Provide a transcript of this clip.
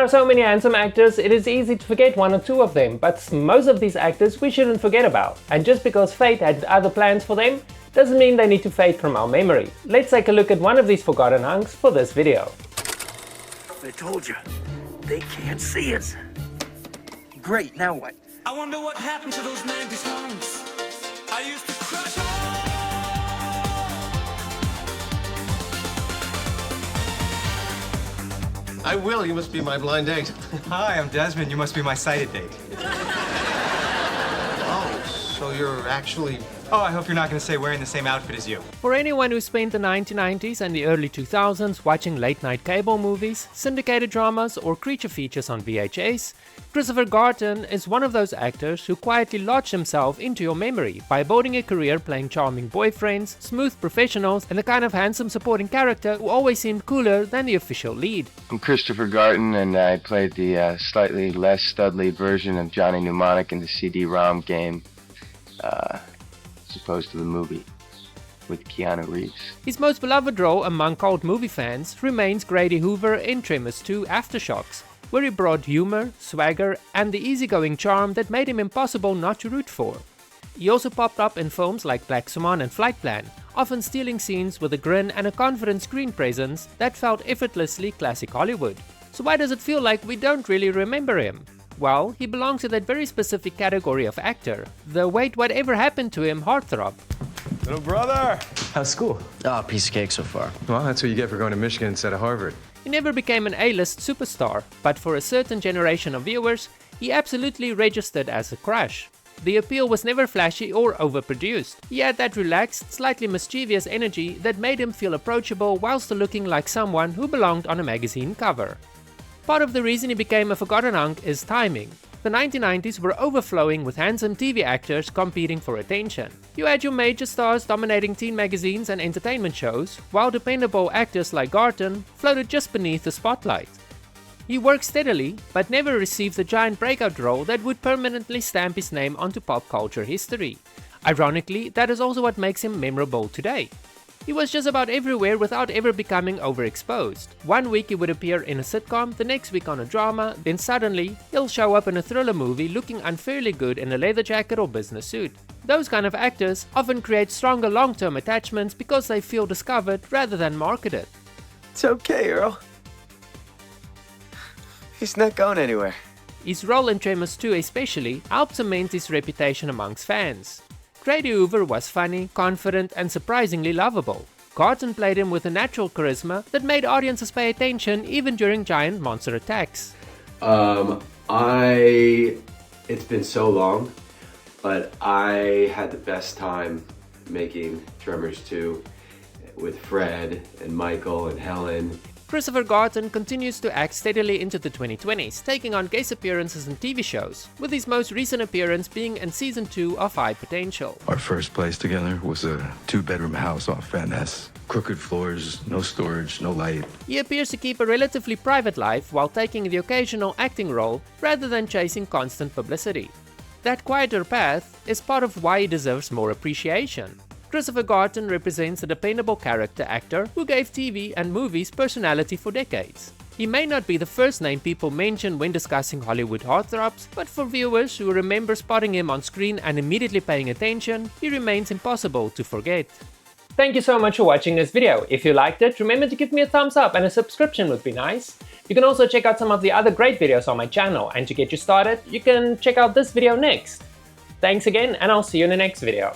are so many handsome actors, it is easy to forget one or two of them, but most of these actors we shouldn't forget about. And just because fate had other plans for them, doesn't mean they need to fade from our memory. Let's take a look at one of these forgotten hunks for this video. I told you, they can't see us. Great, now what? I wonder what happened to those 90s songs. I used to crush all. I will, you must be my blind date. Hi, I'm Desmond, you must be my sighted date. Oh, so you're actually... Oh, I hope you're not going to say wearing the same outfit as you. For anyone who spent the 1990s and the early 2000s watching late-night cable movies, syndicated dramas or creature features on VHS, Christopher Gartin is one of those actors who quietly lodged himself into your memory by building a career playing charming boyfriends, smooth professionals, and the kind of handsome supporting character who always seemed cooler than the official lead. I'm Christopher Gartin, and I played the slightly less studly version of Johnny Mnemonic in the CD-ROM game, as opposed to the movie with Keanu Reeves. His most beloved role among cult movie fans remains Grady Hoover in Tremors 2 Aftershocks, where he brought humor, swagger, and the easygoing charm that made him impossible not to root for. He also popped up in films like Black Swan and Flight Plan, often stealing scenes with a grin and a confident screen presence that felt effortlessly classic Hollywood. So why does it feel like we don't really remember him? Well, he belongs to that very specific category of actor, the wait whatever happened to him heartthrob. Little brother! How's school? Oh, piece of cake so far. Well, that's what you get for going to Michigan instead of Harvard. He never became an A-list superstar, but for a certain generation of viewers, he absolutely registered as a crush. The appeal was never flashy or overproduced. He had that relaxed, slightly mischievous energy that made him feel approachable while still looking like someone who belonged on a magazine cover. Part of the reason he became a forgotten hunk is timing. The 1990s were overflowing with handsome TV actors competing for attention. You had your major stars dominating teen magazines and entertainment shows, while dependable actors like Gartin floated just beneath the spotlight. He worked steadily, but never received the giant breakout role that would permanently stamp his name onto pop culture history. Ironically, that is also what makes him memorable today. He was just about everywhere without ever becoming overexposed. One week he would appear in a sitcom, the next week on a drama, then suddenly he'll show up in a thriller movie looking unfairly good in a leather jacket or business suit. Those kind of actors often create stronger long-term attachments because they feel discovered rather than marketed. It's okay, Earl. He's not going anywhere. His role in Tremors 2 especially helped cement his reputation amongst fans. Grady Hoover was funny, confident, and surprisingly lovable. Gartin played him with a natural charisma that made audiences pay attention even during giant monster attacks. It's been so long, but I had the best time making Tremors 2 with Fred and Michael and Helen. Christopher Gartin continues to act steadily into the 2020s, taking on guest appearances in TV shows, with his most recent appearance being in Season 2 of High Potential. Our first place together was a 2-bedroom house off Van Ness. Crooked floors, no storage, no light. He appears to keep a relatively private life while taking the occasional acting role rather than chasing constant publicity. That quieter path is part of why he deserves more appreciation. Christopher Gartin represents a dependable character actor who gave TV and movies personality for decades. He may not be the first name people mention when discussing Hollywood heartthrobs, but for viewers who remember spotting him on screen and immediately paying attention, he remains impossible to forget. Thank you so much for watching this video. If you liked it, remember to give me a thumbs up and a subscription would be nice. You can also check out some of the other great videos on my channel, and to get you started, you can check out this video next. Thanks again, and I'll see you in the next video.